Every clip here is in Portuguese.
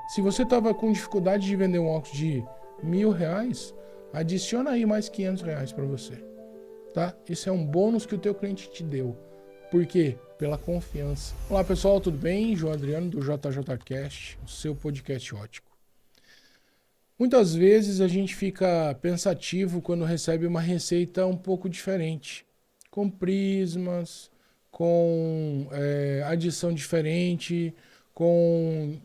Se você estava com dificuldade de vender um óculos de R$ 1.000, adiciona aí mais R$ 500 para você, tá? Isso é um bônus que o teu cliente te deu. Por quê? Pela confiança. Olá pessoal, tudo bem? João Adriano do JJCast, o seu podcast ótico. Muitas vezes a gente fica pensativo quando recebe uma receita um pouco diferente, com prismas, com adição diferente, com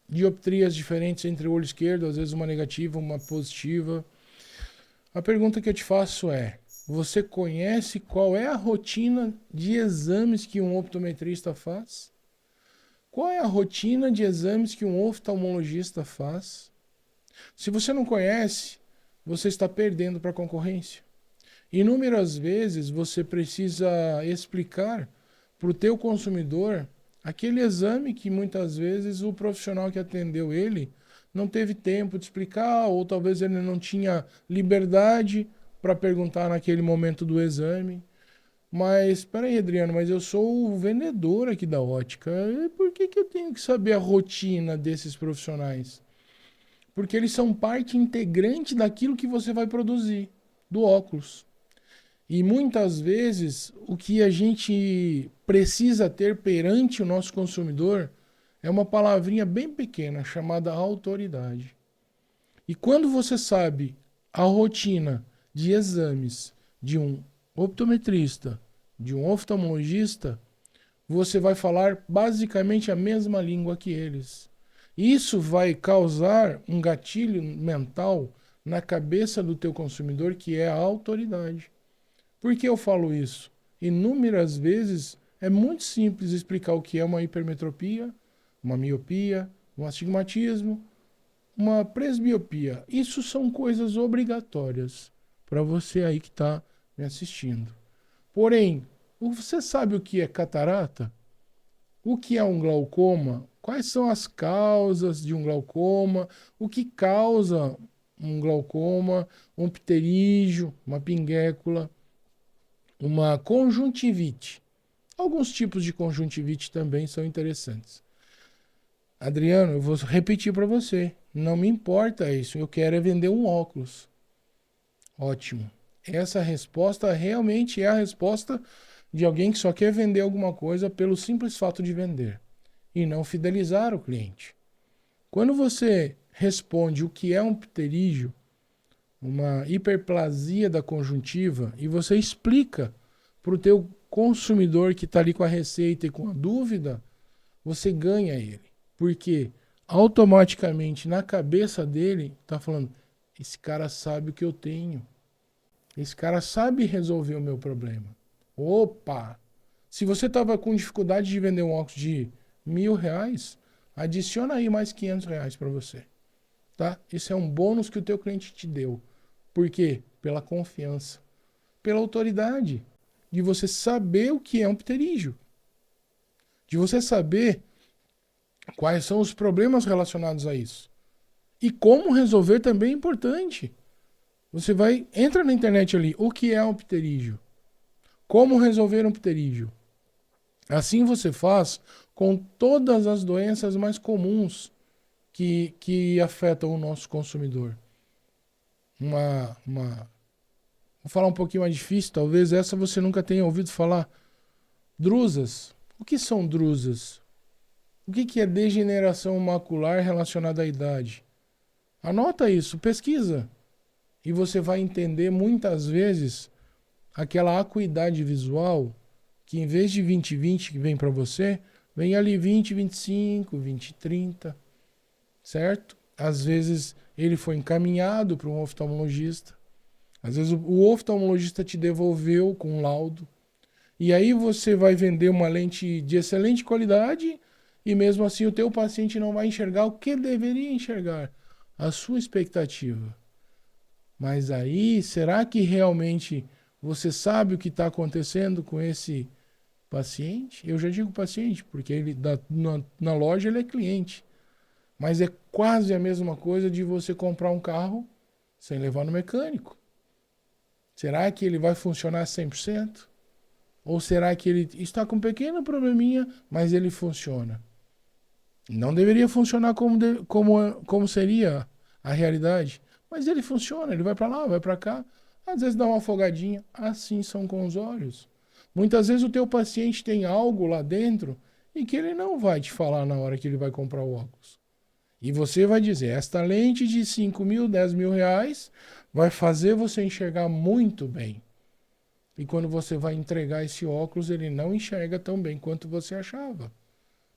dioptrias diferentes entre o olho esquerdo, às vezes uma negativa, uma positiva. A pergunta que eu te faço é: você conhece qual é a rotina de exames que um optometrista faz? Qual é a rotina de exames que um oftalmologista faz? Se você não conhece, você está perdendo para a concorrência. Inúmeras vezes você precisa explicar para o teu consumidor aquele exame que muitas vezes o profissional que atendeu ele não teve tempo de explicar, ou talvez ele não tinha liberdade para perguntar naquele momento do exame. Mas, peraí, Adriano, mas eu sou o vendedor aqui da ótica. Por que eu tenho que saber a rotina desses profissionais? Porque eles são parte integrante daquilo que você vai produzir, do óculos. E muitas vezes o que a gente precisa ter perante o nosso consumidor é uma palavrinha bem pequena chamada autoridade. E quando você sabe a rotina de exames de um optometrista, de um oftalmologista, você vai falar basicamente a mesma língua que eles. Isso vai causar um gatilho mental na cabeça do teu consumidor, que é a autoridade. Por que eu falo isso? Inúmeras vezes é muito simples explicar o que é uma hipermetropia, uma miopia, um astigmatismo, uma presbiopia. Isso são coisas obrigatórias para você aí que está me assistindo. Porém, você sabe o que é catarata? O que é um glaucoma? Quais são as causas de um glaucoma? O que causa um glaucoma, um pterígio, uma pinguécula, uma conjuntivite? Alguns tipos de conjuntivite também são interessantes. Adriano, eu vou repetir para você. Não me importa isso. Eu quero é vender um óculos. Ótimo. Essa resposta realmente é a resposta de alguém que só quer vender alguma coisa pelo simples fato de vender e não fidelizar o cliente. Quando você responde o que é um pterígio, uma hiperplasia da conjuntiva, e você explica para o teu consumidor que está ali com a receita e com a dúvida, você ganha ele. Porque automaticamente na cabeça dele está falando: esse cara sabe o que eu tenho. Esse cara sabe resolver o meu problema. Opa! Se você estava com dificuldade de vender um óculos de R$ 1.000, adiciona aí mais R$ 500 para você. Tá? Esse é um bônus que o teu cliente te deu. Por quê? Pela confiança. Pela autoridade. De você saber o que é um pterígio. De você saber quais são os problemas relacionados a isso. E como resolver também é importante. Você entra na internet ali, o que é um pterígio? Como resolver um pterígio? Assim você faz com todas as doenças mais comuns que afetam o nosso consumidor. Vou falar um pouquinho mais difícil, talvez essa você nunca tenha ouvido falar. Drusas. O que são drusas? O que é degeneração macular relacionada à idade? Anota isso, pesquisa. E você vai entender muitas vezes aquela acuidade visual que em vez de 20/20 que vem para você, vem ali 20/25, 20/30, certo? Às vezes ele foi encaminhado para um oftalmologista. Às vezes o oftalmologista te devolveu com um laudo. E aí você vai vender uma lente de excelente qualidade e mesmo assim o teu paciente não vai enxergar o que ele deveria enxergar, a sua expectativa. Mas aí, será que realmente você sabe o que está acontecendo com esse paciente? Eu já digo paciente, porque ele na loja ele é cliente. Mas é quase a mesma coisa de você comprar um carro sem levar no mecânico. Será que ele vai funcionar 100%? Ou será que ele está com um pequeno probleminha, mas ele funciona? Não deveria funcionar como seria a realidade. Mas ele funciona, ele vai para lá, vai para cá. Às vezes dá uma afogadinha. Assim são com os olhos. Muitas vezes o teu paciente tem algo lá dentro e que ele não vai te falar na hora que ele vai comprar o óculos. E você vai dizer, esta lente de 5.000, 10.000 reais vai fazer você enxergar muito bem. E quando você vai entregar esse óculos, ele não enxerga tão bem quanto você achava.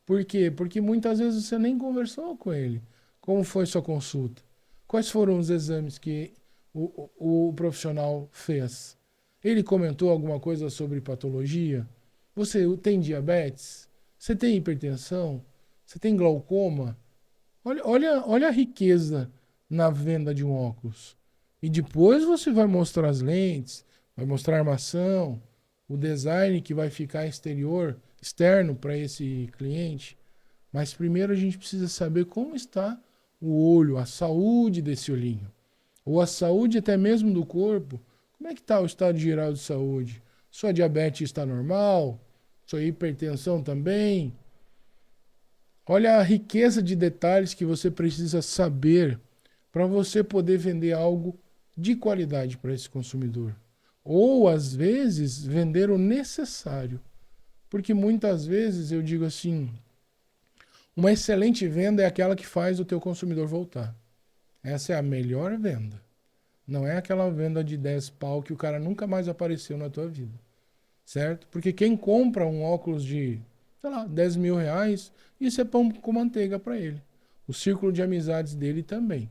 Por quê? Porque muitas vezes você nem conversou com ele. Como foi sua consulta? Quais foram os exames que o profissional fez? Ele comentou alguma coisa sobre patologia? Você tem diabetes? Você tem hipertensão? Você tem glaucoma? Olha a riqueza na venda de um óculos. E depois você vai mostrar as lentes, vai mostrar a armação, o design que vai ficar externo para esse cliente. Mas primeiro a gente precisa saber como está o olho, a saúde desse olhinho. Ou a saúde até mesmo do corpo. Como é que está o estado geral de saúde? Sua diabetes está normal? Sua hipertensão também? Olha a riqueza de detalhes que você precisa saber para você poder vender algo de qualidade para esse consumidor. Ou, às vezes, vender o necessário. Porque muitas vezes eu digo assim, uma excelente venda é aquela que faz o teu consumidor voltar. Essa é a melhor venda. Não é aquela venda de 10 pau que o cara nunca mais apareceu na tua vida. Certo? Porque quem compra um óculos de, sei lá, 10.000 reais, isso é pão com manteiga para ele. O círculo de amizades dele também.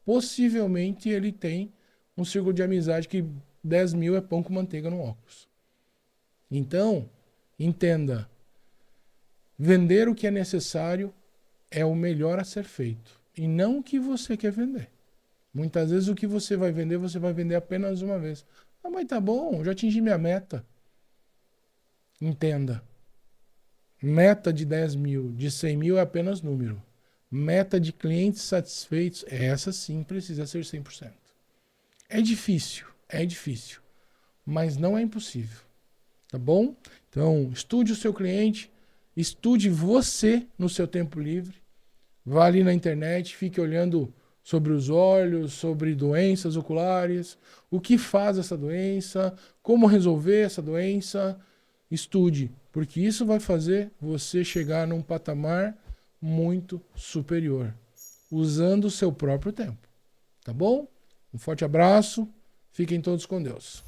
Possivelmente ele tem um círculo de amizade que 10.000 é pão com manteiga no óculos. Então, entenda, vender o que é necessário é o melhor a ser feito. E não o que você quer vender. Muitas vezes o que você vai vender apenas uma vez. Ah, mas tá bom, já atingi minha meta. Entenda. Meta de 10.000, de 100.000 é apenas número. Meta de clientes satisfeitos, essa sim precisa ser 100%. É difícil, mas não é impossível. Tá bom? Então, estude o seu cliente, estude você no seu tempo livre. Vá ali na internet, fique olhando sobre os olhos, sobre doenças oculares, o que faz essa doença, como resolver essa doença. Estude, porque isso vai fazer você chegar num patamar muito superior, usando o seu próprio tempo. Tá bom? Um forte abraço, fiquem todos com Deus.